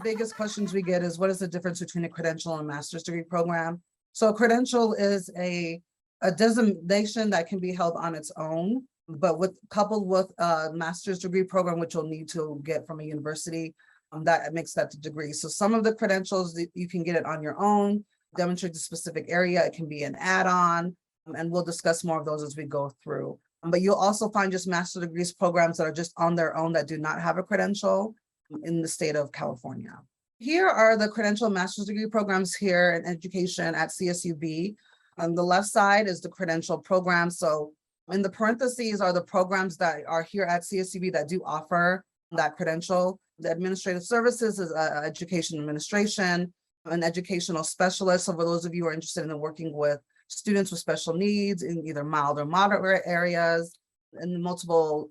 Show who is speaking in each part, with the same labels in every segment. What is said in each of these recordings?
Speaker 1: biggest questions we get is what is the difference between a credential and a master's degree program? So a credential is a designation that can be held on its own, but coupled with a master's degree program, which you'll need to get from a university, that makes that the degree. So some of the credentials that you can get it on your own, demonstrate the specific area. It can be an add-on, and we'll discuss more of those as we go through. But you'll also find just master's degrees programs that are just on their own that do not have a credential in the state of California. Here are the credential master's degree programs here in education at CSUB. On the left side is the credential program. So in the parentheses are the programs that are here at CSUB that do offer that credential. The administrative services is education administration, an educational specialist. So for those of you who are interested in working with students with special needs in either mild or moderate areas, and multiple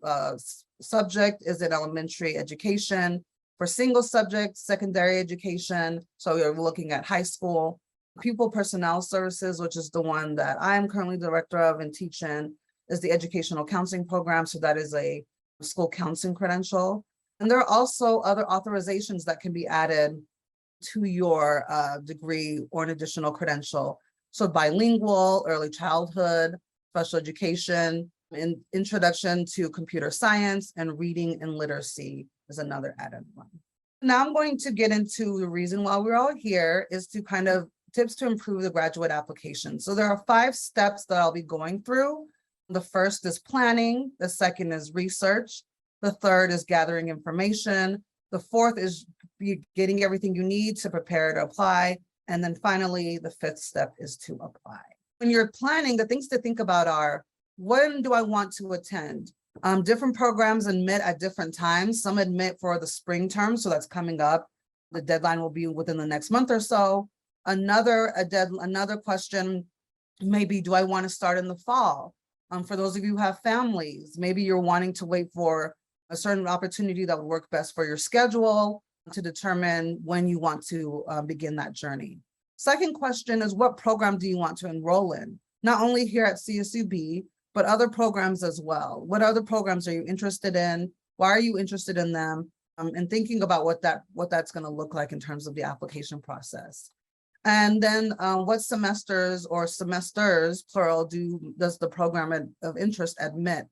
Speaker 1: subject is in elementary education. For single subject, secondary education. So we're looking at high school. Pupil personnel services, which is the one that I'm currently director of and teach in, is the educational counseling program. So that is a school counseling credential. And there are also other authorizations that can be added to your degree or an additional credential. So bilingual, early childhood, special education, and introduction to computer science, and reading and literacy is another added one. Now I'm going to get into the reason why we're all here is to kind of tips to improve the graduate application. So there are 5 steps that I'll be going through. The first is planning. The second is research. The third is gathering information. The fourth is getting everything you need to prepare to apply. And then finally, the 5th step is to apply. When you're planning, the things to think about are, when do I want to attend? Different programs admit at different times. Some admit for the spring term, so that's coming up. The deadline will be within the next month or so. Another question may be, do I want to start in the fall? For those of you who have families, maybe you're wanting to wait for a certain opportunity that would work best for your schedule to determine when you want to begin that journey. Second question is, what program do you want to enroll in? Not only here at CSUB, but other programs as well. What other programs are you interested in? Why are you interested in them? And thinking about what that's going to look like in terms of the application process. And then what semesters or semesters, plural, does the program of interest admit?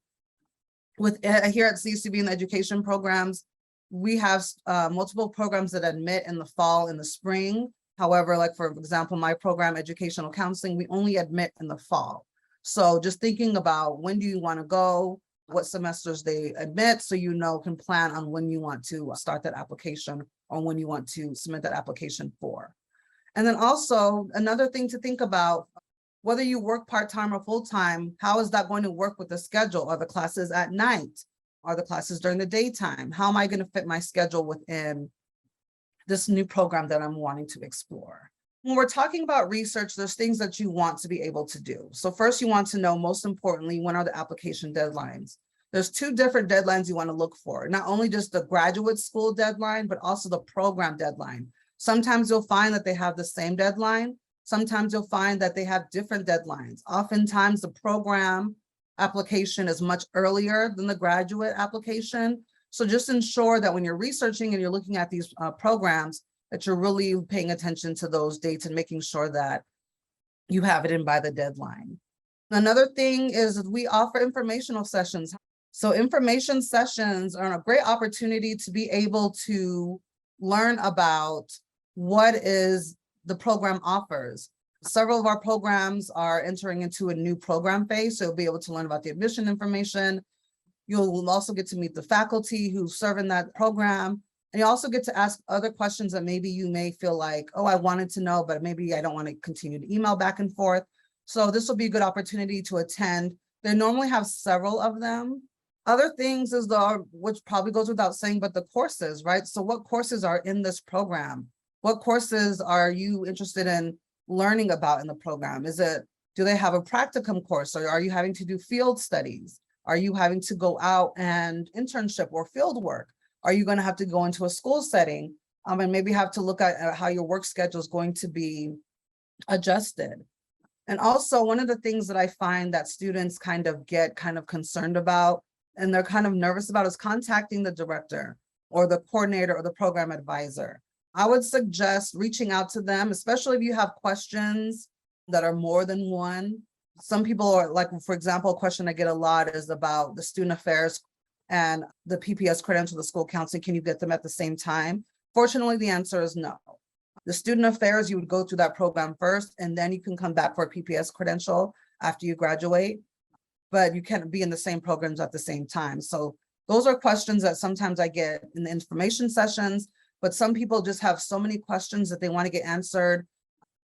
Speaker 1: Here at CSUB in the education programs, we have multiple programs that admit in the fall and the spring. However, like for example, my program, educational counseling, we only admit in the fall. So just thinking about when do you want to go, what semesters they admit, so you can plan on when you want to start that application or when you want to submit that application for. And then also another thing to think about, whether you work part-time or full-time, how is that going to work with the schedule? Are the classes at night? Are the classes during the daytime? How am I going to fit my schedule within this new program that I'm wanting to explore? When we're talking about research, there's things that you want to be able to do. So first you want to know, most importantly, when are the application deadlines? There's 2 different deadlines you want to look for, not only just the graduate school deadline, but also the program deadline. Sometimes you'll find that they have the same deadline. Sometimes you'll find that they have different deadlines. Oftentimes the program application is much earlier than the graduate application. So just ensure that when you're researching and you're looking at these programs, that you're really paying attention to those dates and making sure that you have it in by the deadline. Another thing is we offer informational sessions. So information sessions are a great opportunity to be able to learn about what is the program offers. Several of our programs are entering into a new program phase, so you'll be able to learn about the admission information. You'll also get to meet the faculty who serve in that program. And you also get to ask other questions that maybe you may feel like, oh, I wanted to know, but maybe I don't want to continue to email back and forth. So this will be a good opportunity to attend. They normally have several of them. Other things is which probably goes without saying, but the courses, right? So what courses are in this program? What courses are you interested in learning about in the program? Do they have a practicum course, or are you having to do field studies? Are you having to go out and internship or field work? Are you going to have to go into a school setting and maybe have to look at how your work schedule is going to be adjusted? And also, one of the things that I find that students get concerned about and they're kind of nervous about is contacting the director or the coordinator or the program advisor. I would suggest reaching out to them, especially if you have questions that are more than one. Some people are like, for example, a question I get a lot is about the student affairs and the PPS credential, the school counseling. Can you get them at the same time? Fortunately, the answer is no. The student affairs, you would go through that program first, and then you can come back for a PPS credential after you graduate, but you can't be in the same programs at the same time. So those are questions that sometimes I get in the information sessions, but some people just have so many questions that they want to get answered.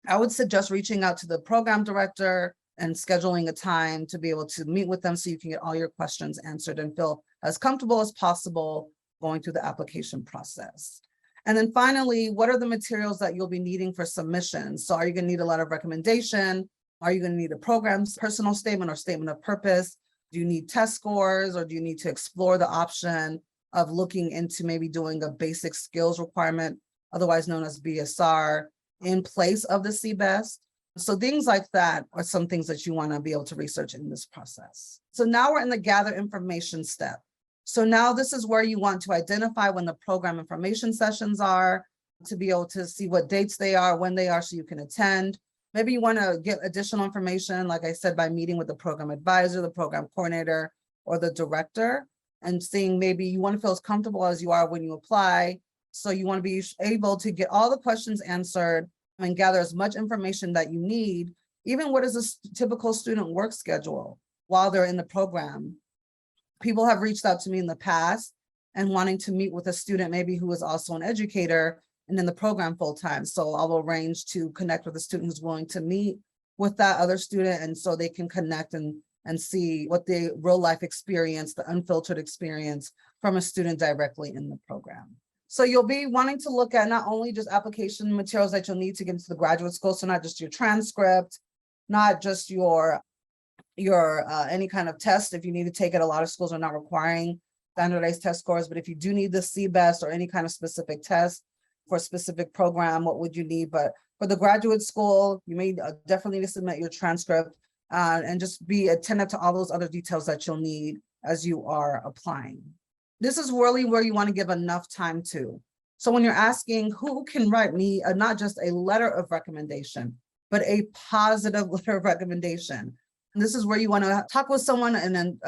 Speaker 1: I would suggest reaching out to the program director and scheduling a time to be able to meet with them so you can get all your questions answered and feel as comfortable as possible going through the application process. And then finally, what are the materials that you'll be needing for submissions? So are you going to need a letter of recommendation? Are you going to need a program's personal statement or statement of purpose? Do you need test scores, or do you need to explore the option of looking into maybe doing a basic skills requirement, otherwise known as BSR, in place of the CBEST? So things like that are some things that you want to be able to research in this process. So now we're in the gather information step. So now this is where you want to identify when the program information sessions are, to be able to see what dates they are, when they are, so you can attend. Maybe you want to get additional information, like I said, by meeting with the program advisor, the program coordinator, or the director, and seeing maybe you want to feel as comfortable as you are when you apply. So you want to be able to get all the questions answered and gather as much information that you need. Even what is a typical student work schedule while they're in the program? People have reached out to me in the past and wanting to meet with a student maybe who is also an educator and in the program full-time. So I'll arrange to connect with a student who's willing to meet with that other student, and so they can connect and see what the real life experience, the unfiltered experience from a student directly in the program. So you'll be wanting to look at not only just application materials that you'll need to get into the graduate school, so not just your transcript, not just your any kind of test. If you need to take it, a lot of schools are not requiring standardized test scores, but if you do need the CBEST or any kind of specific test for a specific program, what would you need? But for the graduate school, you may definitely need to submit your transcript and just be attentive to all those other details that you'll need as you are applying. This is really where you want to give enough time to. So when you're asking who can write me not just a letter of recommendation, but a positive letter of recommendation. And this is where you want to talk with someone, and then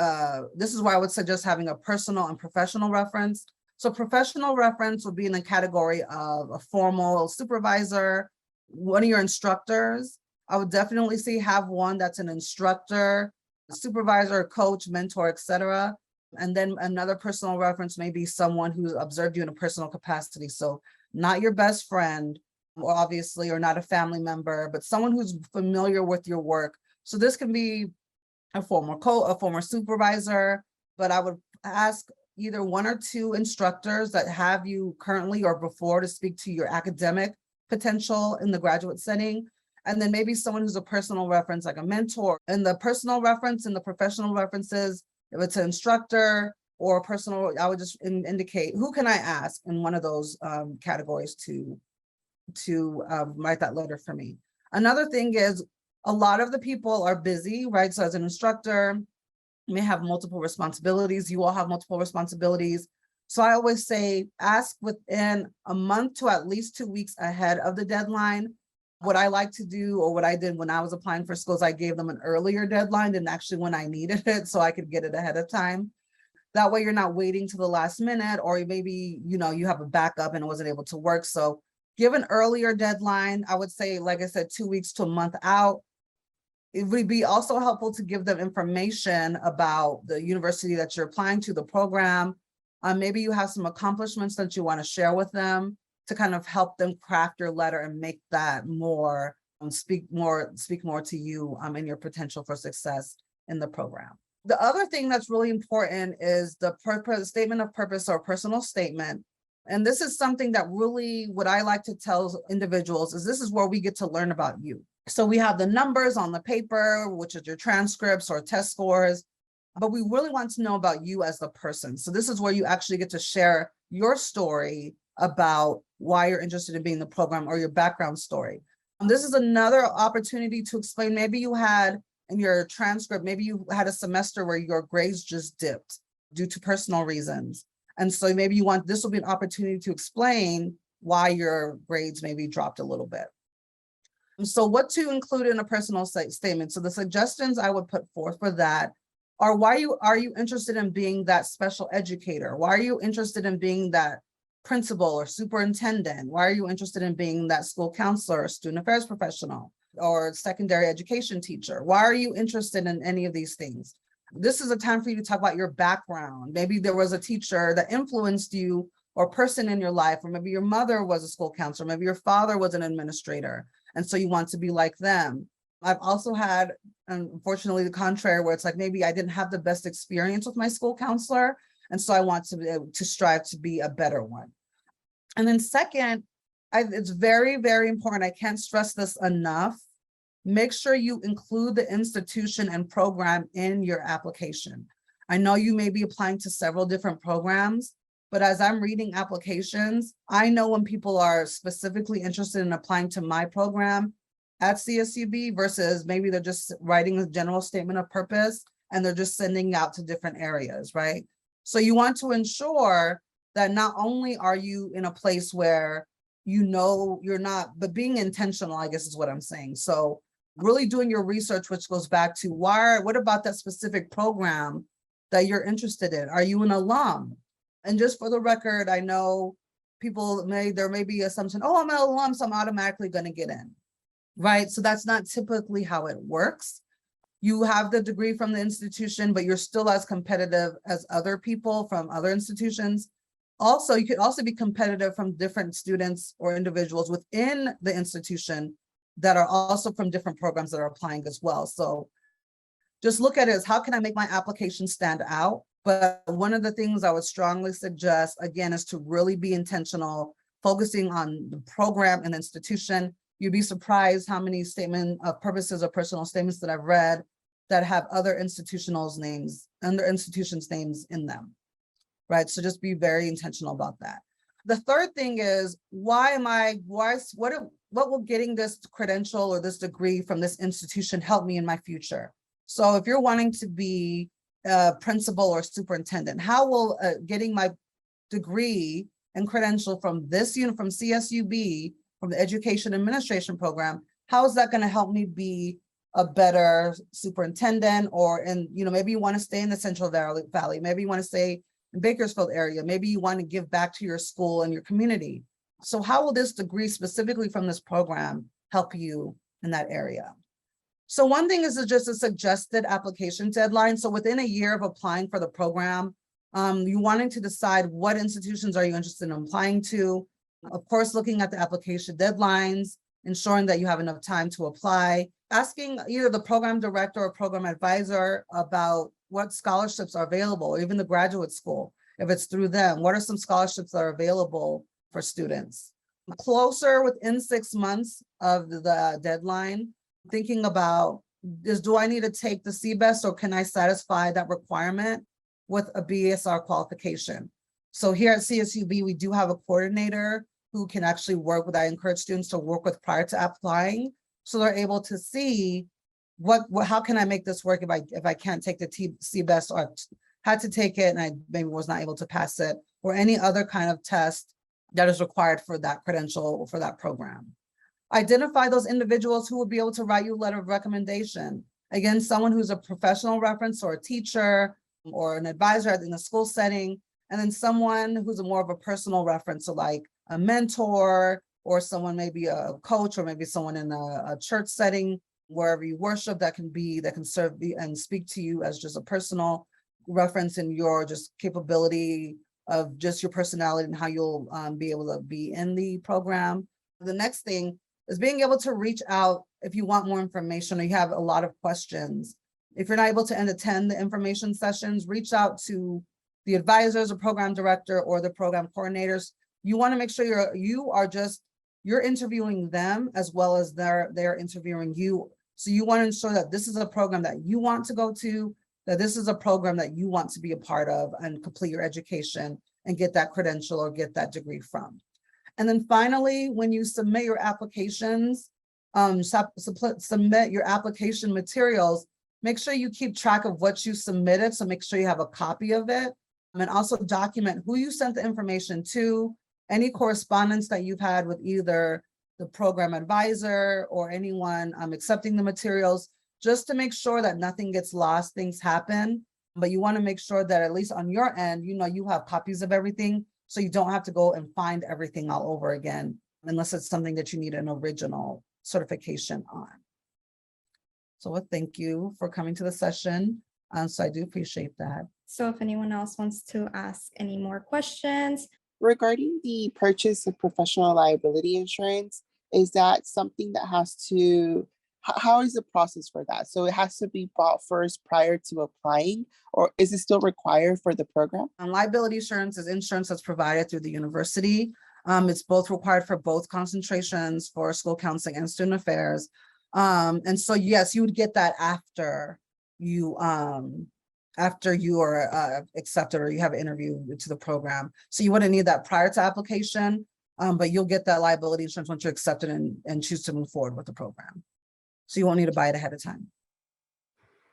Speaker 1: this is where I would suggest having a personal and professional reference. So professional reference would be in the category of a formal supervisor, one of your instructors. I would definitely say have one that's an instructor, supervisor, coach, mentor, etc. And then another personal reference may be someone who's observed you in a personal capacity. So not your best friend, or obviously, or not a family member, but someone who's familiar with your work. So this can be a former supervisor, but I would ask either one or two instructors that have you currently or before to speak to your academic potential in the graduate setting. And then maybe someone who's a personal reference, like a mentor. And the personal reference and the professional references, if it's an instructor or a personal, I would just indicate who can I ask in one of those categories to write that letter for me. Another thing is, a lot of the people are busy, right? So as an instructor, you may have multiple responsibilities. You all have multiple responsibilities. So I always say, ask within a month to at least 2 weeks ahead of the deadline. What I like to do, or what I did when I was applying for schools, I gave them an earlier deadline than actually when I needed it, so I could get it ahead of time. That way you're not waiting to the last minute, or maybe, you have a backup and it wasn't able to work. So give an earlier deadline. I would say, like I said, 2 weeks to a month out. It would be also helpful to give them information about the university that you're applying to, the program. Maybe you have some accomplishments that you want to share with them to kind of help them craft your letter and make that more, speak more to you and your potential for success in the program. The other thing that's really important is the statement of purpose or personal statement. And this is something that really, what I like to tell individuals is this is where we get to learn about you. So we have the numbers on the paper, which is your transcripts or test scores, but we really want to know about you as the person. So this is where you actually get to share your story about why you're interested in being in the program, or your background story. This is another opportunity to explain, maybe you had in your transcript, maybe you had a semester where your grades just dipped due to personal reasons. And so maybe this will be an opportunity to explain why your grades maybe dropped a little bit. So what to include in a personal statement. So the suggestions I would put forth for that are, why are you interested in being that special educator? Why are you interested in being that principal or superintendent? Why are you interested in being that school counselor or student affairs professional or secondary education teacher? Why are you interested in any of these things? This is a time for you to talk about your background. Maybe there was a teacher that influenced you or person in your life, or maybe your mother was a school counselor, maybe your father was an administrator, and so you want to be like them. I've also had, unfortunately, the contrary, where it's like, maybe I didn't have the best experience with my school counselor, and so I want to be able to strive to be a better one. And then second, it's very, very important. I can't stress this enough. Make sure you include the institution and program in your application. I know you may be applying to several different programs, but as I'm reading applications, I know when people are specifically interested in applying to my program at CSUB versus maybe they're just writing a general statement of purpose and they're just sending out to different areas, right? So you want to ensure that not only are you in a place where you know you're not, but being intentional, I guess is what I'm saying. So really doing your research, which goes back to what about that specific program that you're interested in? Are you an alum? And just for the record, I know there may be assumption, oh, I'm an alum, so I'm automatically going to get in, right? So that's not typically how it works. You have the degree from the institution, but you're still as competitive as other people from other institutions. Also, you could also be competitive from different students or individuals within the institution that are also from different programs that are applying as well. So just look at it as, how can I make my application stand out? But one of the things I would strongly suggest, again, is to really be intentional, focusing on the program and institution. You'd be surprised how many statement of purposes or personal statements that I've read that have other institutions' names in them, right? So just be very intentional about that. The third thing is, what will getting this credential or this degree from this institution help me in my future? So if you're wanting to be a principal or superintendent, how will getting my degree and credential from this unit, from CSUB, from the Education Administration Program, how is that going to help me be a better superintendent? Or maybe you want to stay in the Central Valley, maybe you want to stay in Bakersfield area, maybe you want to give back to your school and your community. So how will this degree specifically from this program help you in that area? So one thing is just a suggested application deadline. So within a year of applying for the program, you wanting to decide what institutions are you interested in applying to. Of course, looking at the application deadlines, ensuring that you have enough time to apply, asking either the program director or program advisor about what scholarships are available, or even the graduate school, if it's through them, what are some scholarships that are available for students? Closer, within 6 months of the deadline, thinking about, do I need to take the CBEST, or can I satisfy that requirement with a BSR qualification? So here at CSUB, we do have a coordinator who can actually work with, I encourage students to work with prior to applying, so they're able to see how can I make this work if I can't take the CBEST, or had to take it and I maybe was not able to pass it, or any other kind of test that is required for that credential for that program. Identify those individuals who will be able to write you a letter of recommendation. Again, someone who's a professional reference, or a teacher or an advisor in the school setting, and then someone who's more of a personal reference, so like a mentor, or someone maybe a coach, or maybe someone in a church setting, wherever you worship, that can serve and speak to you as just a personal reference in your just capability of just your personality and how you'll be able to be in the program. The next thing is being able to reach out if you want more information or you have a lot of questions. If you're not able to attend the information sessions, reach out to the advisors or program director or the program coordinators. You want to make sure you're interviewing them as well as they're interviewing you. So you want to ensure that this is a program that you want to go to, that this is a program that you want to be a part of and complete your education and get that credential or get that degree from. And then finally, when you submit your applications, submit your application materials, make sure you keep track of what you submitted. So make sure you have a copy of it, and also document who you sent the information to, any correspondence that you've had with either the program advisor or anyone accepting the materials, just to make sure that nothing gets lost. Things happen, but you want to make sure that at least on your end, you have copies of everything, so you don't have to go and find everything all over again, unless it's something that you need an original certification on. So thank you for coming to the session. So I do appreciate that.
Speaker 2: So if anyone else wants to ask any more questions.
Speaker 3: Regarding the purchase of professional liability insurance, is that something that has to, how is the process for that? So it has to be bought first prior to applying, or is it still required for the program?
Speaker 1: Liability insurance is insurance that's provided through the university. It's both required for both concentrations for school counseling and student affairs. And so, yes, you would get that after you are accepted or you have an interview to the program. So you wouldn't need that prior to application, but you'll get that liability insurance once you're accepted and choose to move forward with the program. So you won't need to buy it ahead of time.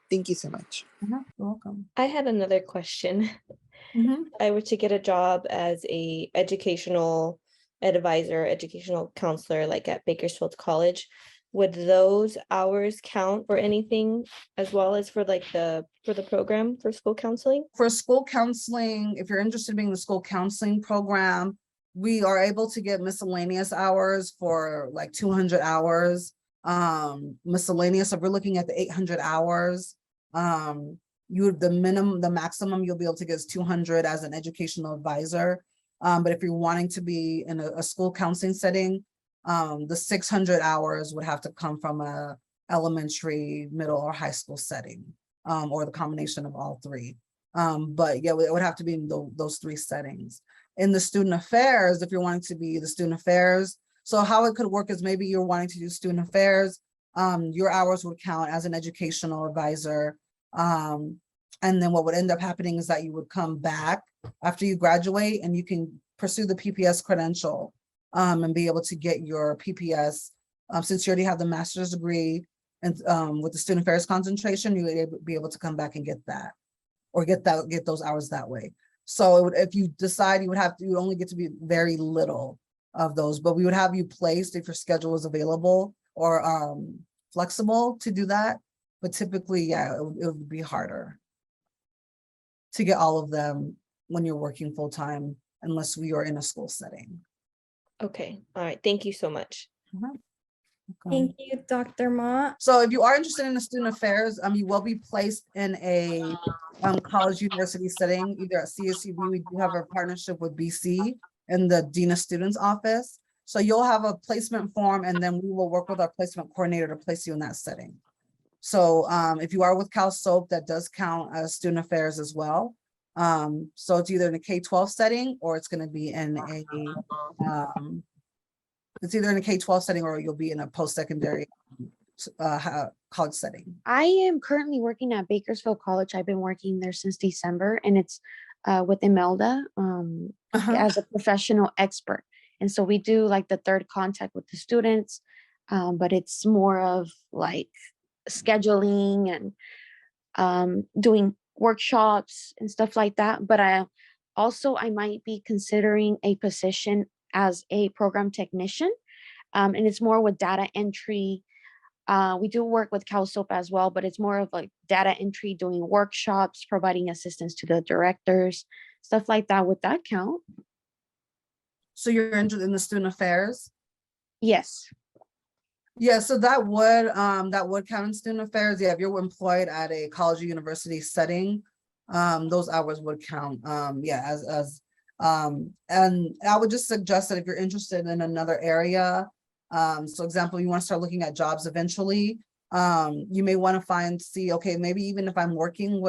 Speaker 3: Thank you so much.
Speaker 1: You're welcome.
Speaker 4: I had another question. I were to get a job as a educational advisor, educational counselor, like at Bakersfield College. Would those hours count for anything as well as for like for the program for school counseling?
Speaker 1: For school counseling, if you're interested in being in the school counseling program, we are able to get miscellaneous hours for like 200 hours. Miscellaneous, if we're looking at the 800 hours, the maximum you'll be able to get is 200 as an educational advisor. But if you're wanting to be in a school counseling setting, the 600 hours would have to come from a elementary, middle, or high school setting, or the combination of all three. But yeah, it would have to be in those three settings. In the student affairs, if you're wanting to be the student affairs, so how it could work is maybe you're wanting to do student affairs, your hours would count as an educational advisor. And then what would end up happening is that you would come back after you graduate and you can pursue the PPS credential and be able to get your PPS. Since you already have the master's degree and with the student affairs concentration, you would be able to come back and get that, or get those hours that way. So if you decide you would only get to be very little of those, but we would have you placed if your schedule is available or flexible to do that. But typically, yeah, it would be harder to get all of them when you're working full time, unless we are in a school setting.
Speaker 4: Okay, all right, thank you so much.
Speaker 2: Thank you, Dr. Mott.
Speaker 1: So if you are interested in the student affairs, you will be placed in a college university setting, either at CSUB. We do have a partnership with BC and the Dean of Students office. So you'll have a placement form, and then we will work with our placement coordinator to place you in that setting. So if you are with Cal SOAP, that does count as student affairs as well. So it's either in a K-12 setting, or it's going to be in a it's either in a K-12 setting, or you'll be in a post-secondary college setting.
Speaker 5: I am currently working at Bakersfield College. I've been working there since December, and it's with Imelda as a professional expert. And so we do like the third contact with the students, but it's more of like scheduling and doing workshops and stuff like that. But I might be considering a position as a program technician, and it's more with data entry. We do work with CalSOAP as well, but it's more of like data entry, doing workshops, providing assistance to the directors, stuff like that. Would that count?
Speaker 1: So you're interested in the student affairs?
Speaker 5: Yes.
Speaker 1: Yeah, so that would count in student affairs. Yeah, if you're employed at a college or university setting, those hours would count. Yeah, and I would just suggest that if you're interested in another area, so example, you want to start looking at jobs eventually, you may want to see, okay, maybe even if I'm working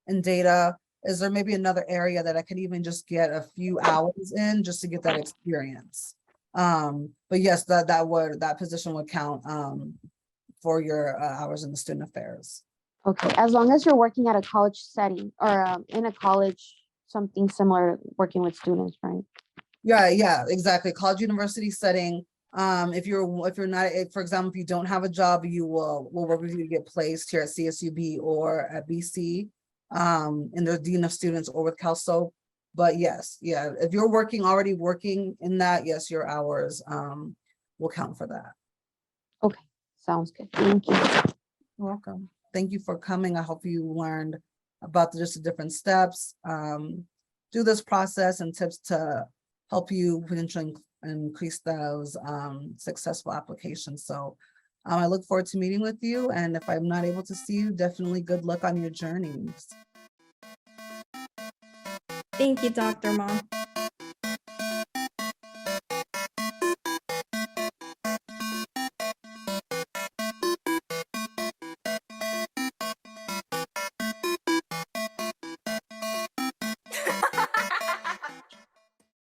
Speaker 1: in data, is there maybe another area that I could even just get a few hours in just to get that experience? But yes, that position would count for your hours in the student affairs.
Speaker 5: Okay, as long as you're working at a college setting or in a college, something similar, working with students, right?
Speaker 1: Yeah, exactly. College university setting. If you're not, for example, if you don't have a job, we'll work with you to get placed here at CSUB or at BC, in the Dean of Students or with CalSOAP. But yes, yeah, if you're already working in that, yes, your hours will count for that.
Speaker 5: Sounds good. Thank you.
Speaker 1: You're welcome. Thank you for coming. I hope you learned about just the different steps through this process and tips to help you potentially increase those successful applications. So I look forward to meeting with you. And if I'm not able to see you, definitely good luck on your journeys.
Speaker 2: Thank you, Dr. Ma.